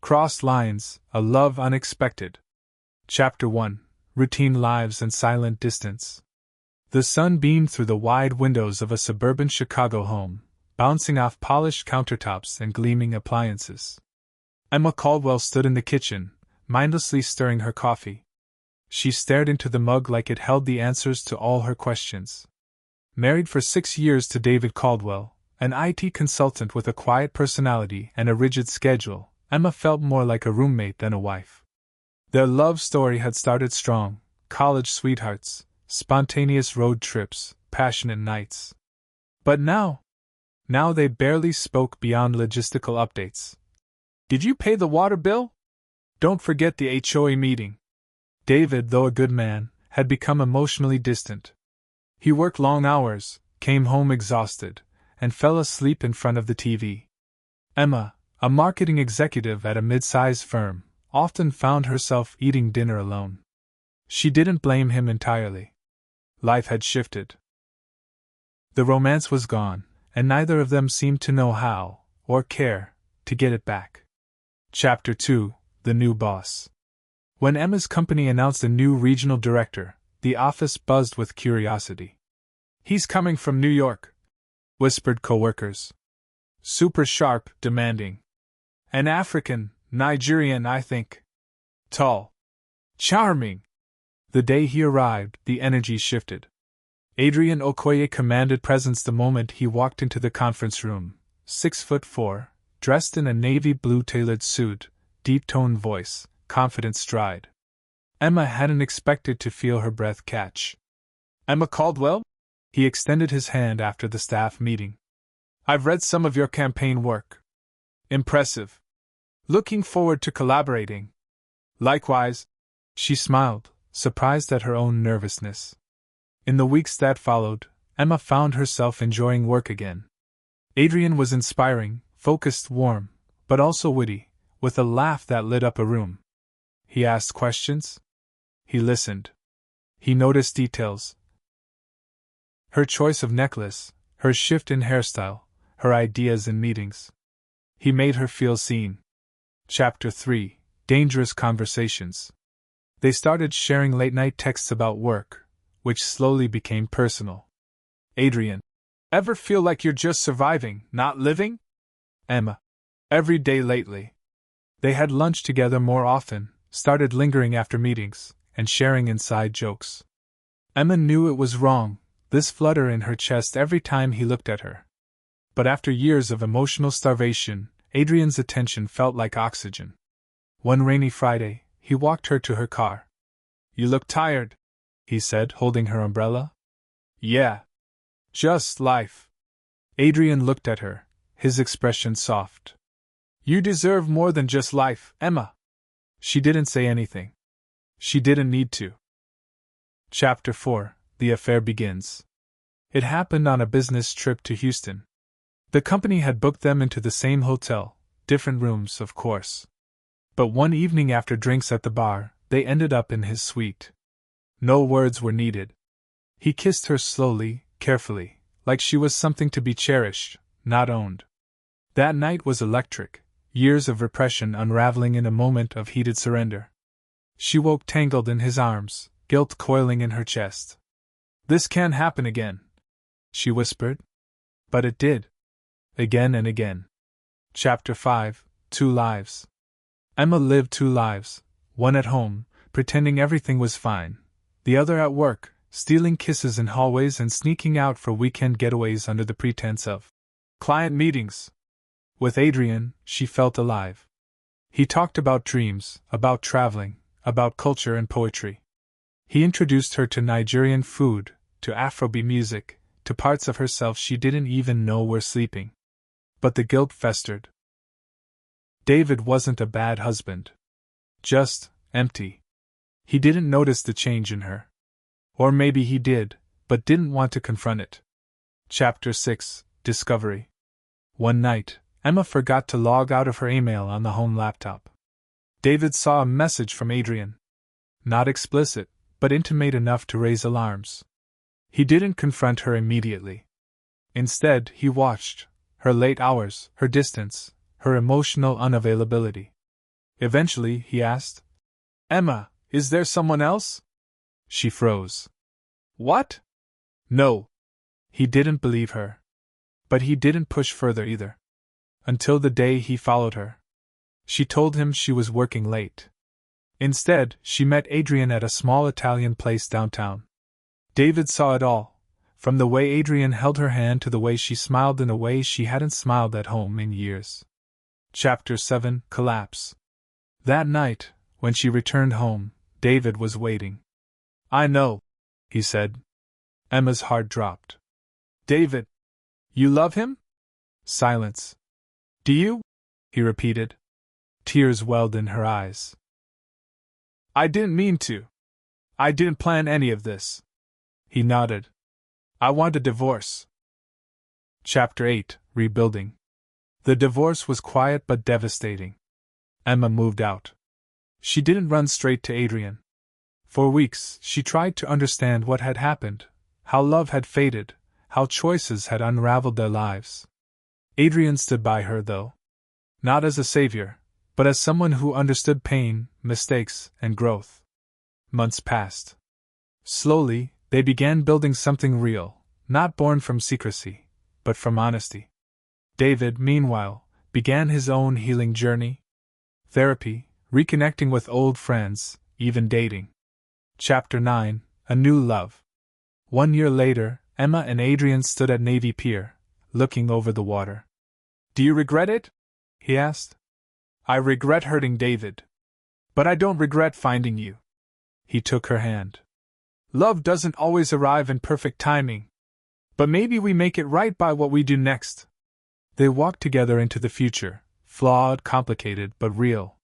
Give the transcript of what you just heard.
Crossed Lines, A Love Unexpected. Chapter 1. Routine Lives and Silent Distance. The sun beamed through the wide windows of a suburban Chicago home, bouncing off polished countertops and gleaming appliances. Emma Caldwell stood in the kitchen, mindlessly stirring her coffee. She stared into the mug like it held the answers to all her questions. Married for 6 years to David Caldwell, an IT consultant with a quiet personality and a rigid schedule, Emma felt more like a roommate than a wife. Their love story had started strong: college sweethearts, spontaneous road trips, passionate nights. But now they barely spoke beyond logistical updates. "Did you pay the water bill? Don't forget the HOA meeting." David, though a good man, had become emotionally distant. He worked long hours, came home exhausted, and fell asleep in front of the TV. Emma, a marketing executive at a mid-sized firm, often found herself eating dinner alone. She didn't blame him entirely. Life had shifted. The romance was gone, and neither of them seemed to know how, or care, to get it back. Chapter 2. The New Boss. When Emma's company announced a new regional director, the office buzzed with curiosity. "He's coming from New York," whispered coworkers. "Super sharp, demanding. An African, Nigerian, I think. Tall. Charming." The day he arrived, the energy shifted. Adrian Okoye commanded presence the moment he walked into the conference room, 6'4", dressed in a navy blue tailored suit, deep-toned voice, confident stride. Emma hadn't expected to feel her breath catch. "Emma Caldwell?" He extended his hand after the staff meeting. "I've read some of your campaign work. Impressive. Looking forward to collaborating." "Likewise." She smiled, surprised at her own nervousness. In the weeks that followed, Emma found herself enjoying work again. Adrian was inspiring, focused, warm, but also witty, with a laugh that lit up a room. He asked questions. He listened. He noticed details. Her choice of necklace, her shift in hairstyle, her ideas in meetings. He made her feel seen. Chapter 3. Dangerous Conversations. They started sharing late-night texts about work, which slowly became personal. Adrian: "Ever feel like you're just surviving, not living?" Emma: "Every day lately." They had lunch together more often, started lingering after meetings, and sharing inside jokes. Emma knew it was wrong, this flutter in her chest every time he looked at her. But after years of emotional starvation, Adrian's attention felt like oxygen. One rainy Friday, he walked her to her car. "You look tired," he said, holding her umbrella. "Yeah. Just life." Adrian looked at her, his expression soft. "You deserve more than just life, Emma." She didn't say anything. She didn't need to. Chapter 4. The affair begins. It happened on a business trip to Houston. The company had booked them into the same hotel, different rooms, of course. But one evening after drinks at the bar, they ended up in his suite. No words were needed. He kissed her slowly, carefully, like she was something to be cherished, not owned. That night was electric, years of repression unraveling in a moment of heated surrender. She woke tangled in his arms, guilt coiling in her chest. "This can't happen again," she whispered. But it did. Again and again. Chapter 5. 2 Lives. Emma lived 2 lives, one at home, pretending everything was fine, the other at work, stealing kisses in hallways and sneaking out for weekend getaways under the pretense of client meetings. With Adrian, she felt alive. He talked about dreams, about traveling, about culture and poetry. He introduced her to Nigerian food, to Afrobeat music, to parts of herself she didn't even know were sleeping. But the guilt festered. David wasn't a bad husband. Just empty. He didn't notice the change in her. Or maybe he did, but didn't want to confront it. Chapter 6. Discovery. One night, Emma forgot to log out of her email on the home laptop. David saw a message from Adrian. Not explicit, but intimate enough to raise alarms. He didn't confront her immediately. Instead, he watched her late hours, her distance, her emotional unavailability. Eventually, he asked, Emma, is there someone else? She froze. What? No. He didn't believe her. But he didn't push further either. Until the day he followed her. She told him she was working late. Instead, she met Adrian at a small Italian place downtown. David saw it all, from the way Adrian held her hand to the way she smiled in a way she hadn't smiled at home in years. Chapter 7: Collapse. That night, when she returned home, David was waiting. I know, he said. Emma's heart dropped. David, you love him? Silence. Do you? He repeated. Tears welled in her eyes. I didn't mean to. I didn't plan any of this. He nodded. I want a divorce. Chapter 8: Rebuilding. The divorce was quiet but devastating. Emma moved out. She didn't run straight to Adrian. For weeks, she tried to understand what had happened, how love had faded, how choices had unraveled their lives. Adrian stood by her, though. Not as a savior, but as someone who understood pain, mistakes, and growth. Months passed. Slowly, they began building something real, not born from secrecy, but from honesty. David, meanwhile, began his own healing journey. Therapy, reconnecting with old friends, even dating. Chapter 9: A New Love. 1 year later, Emma and Adrian stood at Navy Pier, looking over the water. Do you regret it? He asked. I regret hurting David. But I don't regret finding you. He took her hand. Love doesn't always arrive in perfect timing. But maybe we make it right by what we do next. They walked together into the future, flawed, complicated, but real.